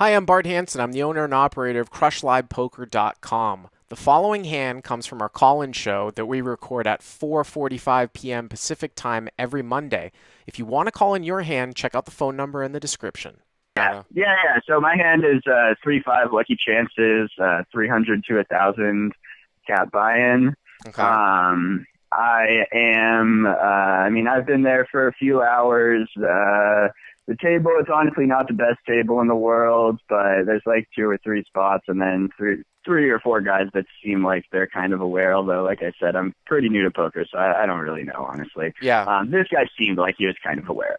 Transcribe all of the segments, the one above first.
Hi, I'm Bart Hanson. I'm the owner and operator of CrushLivePoker.com. The following hand comes from our call-in show that we record at 4:45 p.m. Pacific Time every Monday. If you want to call in your hand, check out the phone number in the description. Yeah. So my hand is 3-5 lucky chances, 300 to 1,000 cap buy-in. Okay. I've been there for a few hours. The table is honestly not the best table in the world, but there's like 2 or 3 spots, and then three or 4 guys that seem like they're kind of aware. Although, like I said, I'm pretty new to poker, so I don't really know, honestly. Yeah. This guy seemed like he was kind of aware.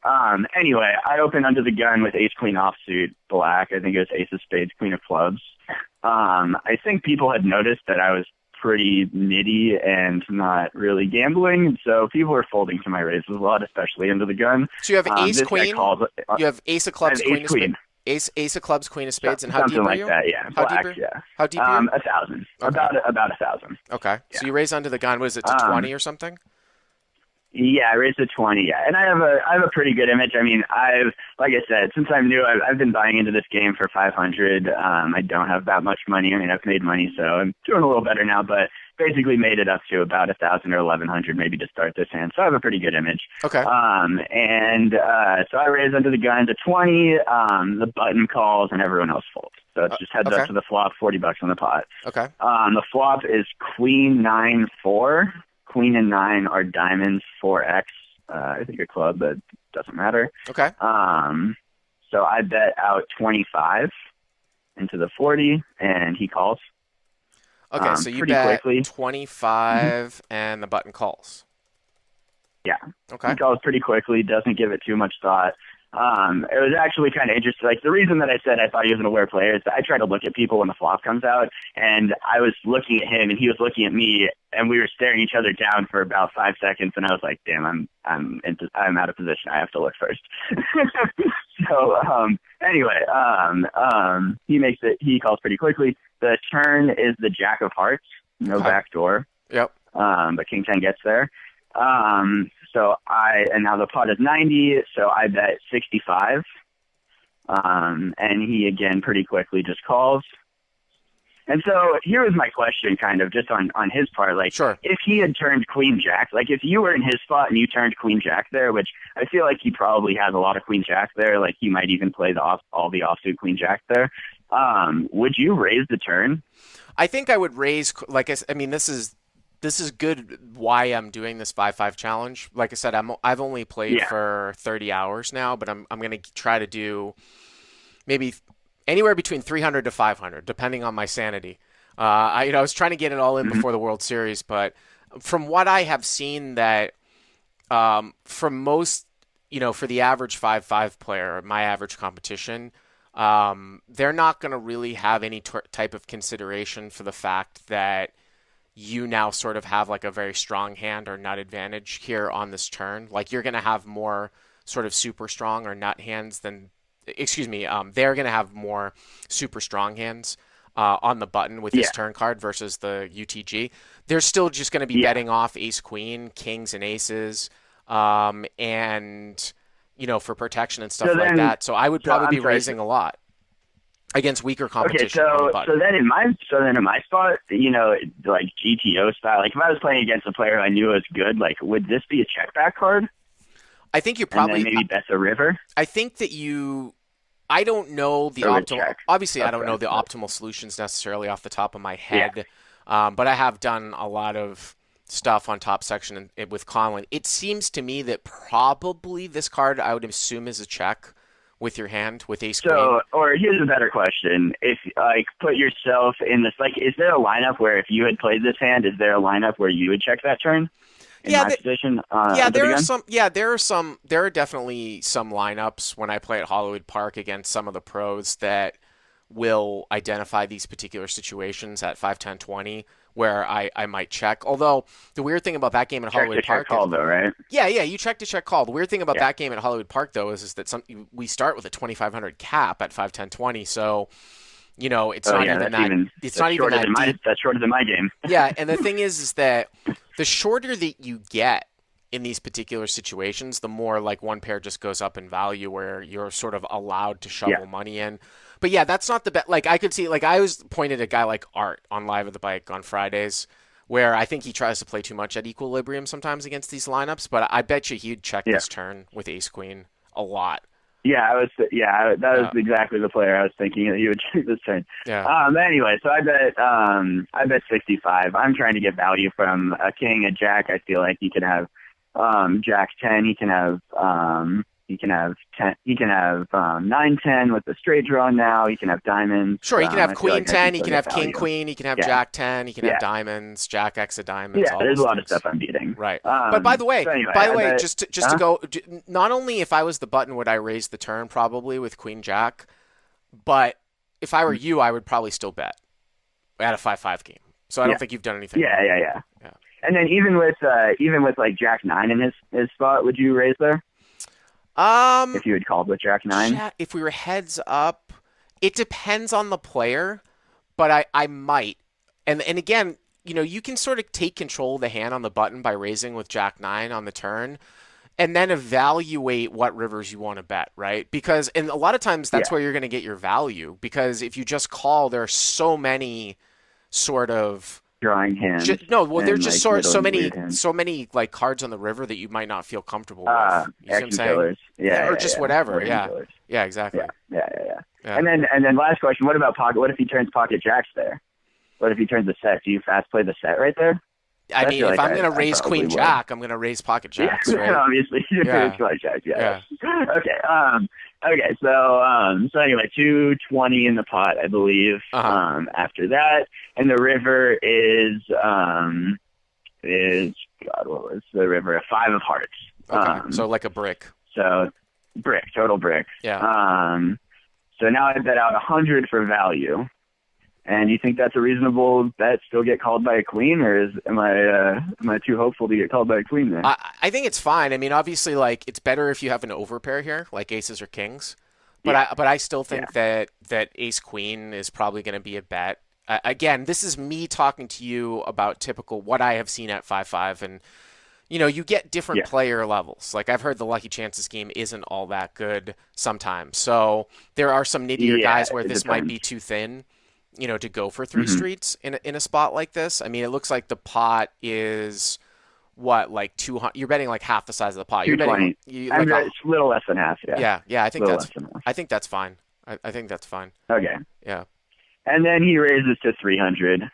Anyway, I opened under the gun with ace queen offsuit black. I think it was ace of spades, queen of clubs. I think people had noticed that I was pretty nitty and not really gambling, so people were folding to my raises a lot, especially into the gun. So you have ace queen. You have ace of clubs, queen of spades. Ace of clubs, queen of spades, and how deep are you? Something like that, yeah. How Black, deep? yeah. How deep are you? 1,000. Okay. About 1,000. Okay. Yeah. So you raise under the gun. Was it to 20 or something? Yeah, I raised to 20. Yeah, and I have a pretty good image. I mean, like I said, since I'm new, I've been buying into this game for 500. I don't have that much money. I mean, I've made money, so I'm doing a little better now. But basically, made it up to about 1,000 or 1,100 maybe to start this hand. So I have a pretty good image. Okay. So I raise under the gun to 20. The button calls and everyone else folds. So it's just heads up to the flop, $40 on the pot. Okay. The flop is queen 9-4. Queen and 9 are diamonds, 4x. I think a club, but doesn't matter. Okay. So I bet out 25 into the 40, and he calls. Okay, so you pretty bet quickly. 25, and the button calls. Yeah. Okay. He calls pretty quickly, doesn't give it too much thought. It was actually kind of interesting. Like, the reason that I said I thought he was an aware player is that I try to look at people when the flop comes out, and I was looking at him, and he was looking at me, and we were staring each other down for about 5 seconds, and I was like, damn, I'm out of position. I have to look first. So, anyway, he makes it, he calls pretty quickly. The turn is the jack of hearts, no back door. Yep. But king 10 gets there. And now the pot is 90, so I bet 65. And he again pretty quickly just calls. And so here was my question, kind of just on his part, like, sure. If he had turned queen jack, like if you were in his spot and you turned queen jack there, which I feel like he probably has a lot of queen jack there, like he might even play all the offsuit queen jack there. Would you raise the turn? I think I would raise, like I mean, this is good why I'm doing this 5-5 challenge. Like I said, I've only played for 30 hours now, but I'm going to try to do maybe anywhere between 300 to 500, depending on my sanity. I was trying to get it all in before the World Series, but from what I have seen, that from most, for the average 5-5 player, my average competition, they're not going to really have any type of consideration for the fact that you now sort of have like a very strong hand or nut advantage here on this turn. Like you're going to have more sort of super strong or nut hands than, they're going to have more super strong hands on the button with this turn card versus the UTG. They're still just going to be betting off ace queen, kings and aces, and for protection and stuff like that. So I would probably be raising a lot against weaker competition. Okay, so then in my spot, like GTO style, like if I was playing against a player I knew was good, like would this be a check back card? I think you probably and then maybe bet the river. I think that I don't know the optimal. Obviously, I don't know the optimal solutions necessarily off the top of my head, but I have done a lot of stuff on top section with Conlon. It seems to me that probably this card I would assume is a check with your hand with ace queen. Or here's a better question: if put yourself in this, is there a lineup where if you had played this hand, is there a lineup where you would check that turn? Position. There are some. Yeah, there are definitely some lineups when I play at Hollywood Park against some of the pros that will identify these particular situations at 5, 10, 20 where I might check. Although the weird thing about that game at Hollywood Park, call though, right? Yeah, you check to check call. The weird thing about that game at Hollywood Park though is that we start with a 2,500 cap at 5, 10, 20. So it's not even that. It's not even that deep. That's shorter than my game. Yeah, and the thing is that the shorter that you get in these particular situations, the more like one pair just goes up in value where you're sort of allowed to shovel money in. But yeah, that's not the best. Like I could see, like I was pointed at a guy like Art on Live at the Bike on Fridays, where I think he tries to play too much at equilibrium sometimes against these lineups. But I bet you he'd check Yeah. this turn with Ace Queen a lot. Yeah, that was Yeah, exactly the player I was thinking that he would choose this turn. yeah. Anyway, so I bet 65. I'm trying to get value from a king, a jack. I feel like he can have jack 10. He can have 10. He can have 9-10 with the straight draw now. He can have diamonds. Sure, he can have I feel Queen like I can 10. He still can get have King value. Queen. He can have Yeah, Jack 10. He can have yeah, diamonds, Jack X of diamonds. yeah. All There's those a lot of things. stuff I'm beating. Right. But So anyway, by the I way, bet, just to go, not only if I was the button would I raise the turn probably with Queen Jack, but if I were you, I would probably still bet at a 5-5 game. So I don't yeah, think you've done anything yeah, wrong. yeah, yeah. Yeah. And then even with like Jack 9 in his spot, would you raise there Um, if you had called with Jack 9? if we were heads up, it depends on the player, but I might. And again, you can sort of take control of the hand on the button by raising with Jack 9 on the turn and then evaluate what rivers you want to bet, right? Because and a lot of times that's Yeah, where you're going to get your value because if you just call, there are so many sort of drawing hands no, well, there's and just like weird hands. so many like cards on the river that you might not feel comfortable with. You see what I'm Action saying? killers. Yeah, Yeah, or yeah, just yeah. whatever. Organ Yeah, killers. yeah, Yeah, exactly. yeah, yeah, yeah. Yeah. And then last question, what about pocket? What if he turns pocket jacks there? What if he turns the set? Do you fast play the set right there? I I mean, feel if like I'm I going to raise probably Queen would. Jack, I'm going to raise pocket Yeah, jacks, right? obviously. You're Yeah, pocket jacks, yeah. yeah. Okay. Okay. So anyway, 220 in the pot, I believe. Uh-huh. After that, and the river is God, what was the river? A 5 of hearts. Okay, so like a brick. So brick, total brick. Yeah. So now I bet out 100 for value. And you think that's a reasonable bet? Still get called by a queen, or am I too hopeful to get called by a queen there? I think it's fine. I mean, obviously, like it's better if you have an overpair here, like aces or kings. But Yeah. I still think Yeah. that ace queen is probably going to be a bet. Again, this is me talking to you about typical what I have seen at 5-5, and you get different Yeah. player levels. Like I've heard the Lucky Chances game isn't all that good sometimes. So there are some nittier Yeah, guys where it this might depends. be too thin, to go for three Mm-hmm. streets in a spot like this. I mean, it looks like the pot is what, like 200. You're betting like half the size of the pot. You're betting 220. like It's a little less than half, yeah. yeah. A little less than half. I think that's fine. I think that's fine. Okay. Yeah. And then he raises to 300.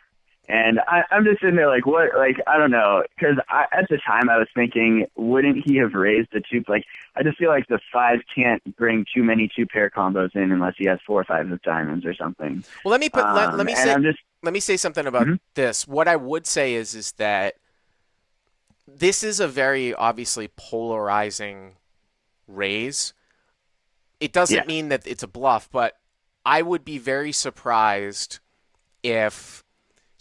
And I'm just sitting there like, what? Like, I don't know. Because at the time I was thinking, wouldn't he have raised the 2? Like, I just feel like the 5 can't bring too many 2-pair combos in unless he has 4 or 5 of diamonds or something. Well, let me put let me And say I'm just, let me say something about Mhm. this. What I would say is that this is a very obviously polarizing raise. It doesn't yeah. mean that it's a bluff, but I would be very surprised if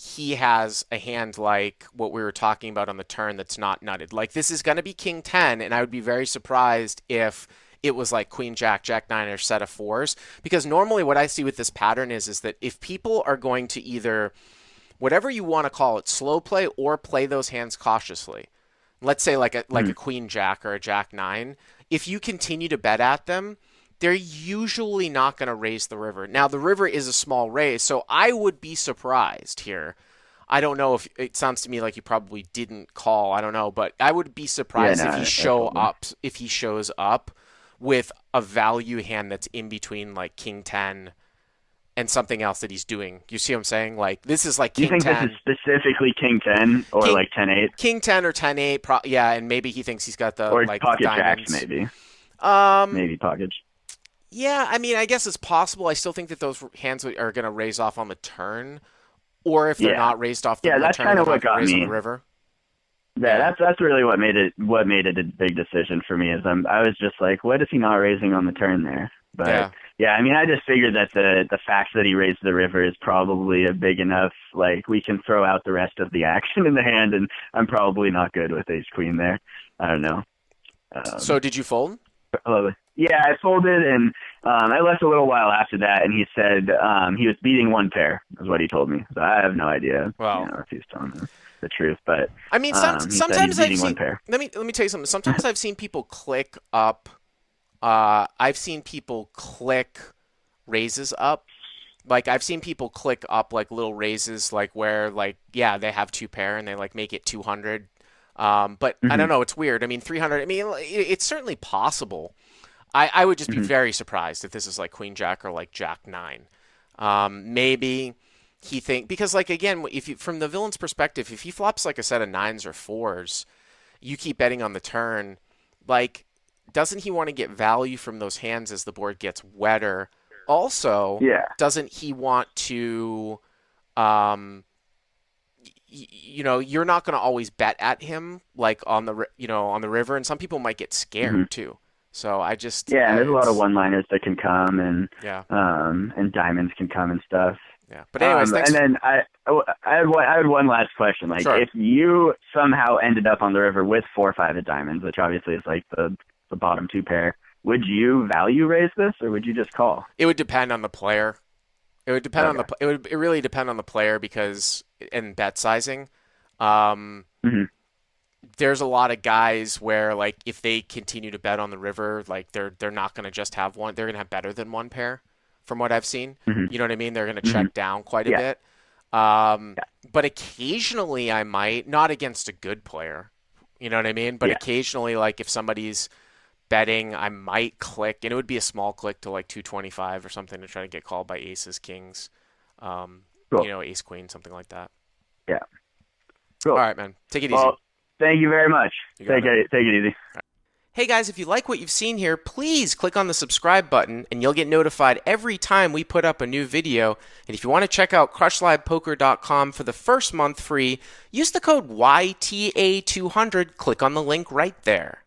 he has a hand like what we were talking about on the turn that's not nutted. Like this is going to be King 10, and I would be very surprised if it was like Queen Jack, Jack 9, or set of fours. Because normally what I see with this pattern is that if people are going to either, whatever you want to call it, slow play or play those hands cautiously, let's say like a Queen Jack or a Jack 9, if you continue to bet at them, they're usually not going to raise the river. Now, the river is a small raise, so I would be surprised here. I don't know if it sounds to me like you probably didn't call. I don't know, but I would be surprised Yeah, no, if he shows up with a value hand that's in between like King 10 and something else that he's doing. You see what I'm saying? Like this is like Do you King think 10. this is specifically King 10 or King- like 10-8? King 10 or 10-8, yeah, and maybe he thinks he's got the Or like pocket diamonds. jacks, maybe. Um, Maybe pocket. Yeah, I mean, I guess it's possible. I still think that those hands are going to raise off on the turn, or if they're Yeah. not raised off the Yeah, that's turn, kind they're of not what gonna got raise on me. the river. Yeah, that's really what made it a big decision for me. I was just like, what is he not raising on the turn there? But Yeah. I mean, I just figured that the fact that he raised the river is probably a big enough. Like we can throw out the rest of the action in the hand, and I'm probably not good with ace queen there. I don't know. So did you fold? Yeah, I folded, and I left a little while after that, and he said he was beating 1 pair, is what he told me. So I have no idea Well, if he's telling the truth, but I mean, he said sometimes he's I've beating 1 seen. pair. Let me tell you something. Sometimes I've seen people click up. I've seen people click raises up. Like I've seen people click up like little raises, like where like yeah they have two pair and they like make it 200. But I don't Hmm. know, it's weird. I mean 300. I mean it's certainly possible. I would just be Hmm. very surprised if this is like Queen Jack or like Jack Nine. Maybe he think because like again, if you from the villain's perspective, if he flops like a set of nines or fours, you keep betting on the turn. Like, doesn't he want to get value from those hands as the board gets wetter? Also, Yeah. doesn't he want to, um, you're not going to always bet at him like on on the river, and some people might get Hmm. scared too. So I just, Yeah, and there's a lot of it's one-liners that can come, yeah, and diamonds can come and stuff. yeah. But anyways, And thanks. then I had one last question. Like, Sure. if you somehow ended up on the river with 4 or 5 of diamonds, which obviously is like the bottom two pair, would you value raise this, or would you just call? It would depend on the player. It would depend on Okay. the. It really depend on the player because and bet sizing. Um, Hmm. there's a lot of guys where like if they continue to bet on the river, like they're not going to just have one. They're going to have better than one pair, from what I've seen. Hmm. You know what I mean? They're going to Hmm. check down quite a Yeah. bit. Yeah. But occasionally I might, not against a good player. You know what I mean? But Yeah. occasionally, like if somebody's betting, I might click, and it would be a small click to like 225 or something to try to get called by aces, kings, um, Cool. ace queen, something like that. Yeah. All Cool. right, man. Take it easy. Well, thank you very much. You got it. Take it easy. Hey guys, if you like what you've seen here, please click on the subscribe button and you'll get notified every time we put up a new video. And if you want to check out crushlivepoker.com for the first month free, use the code YTA200. Click on the link right there.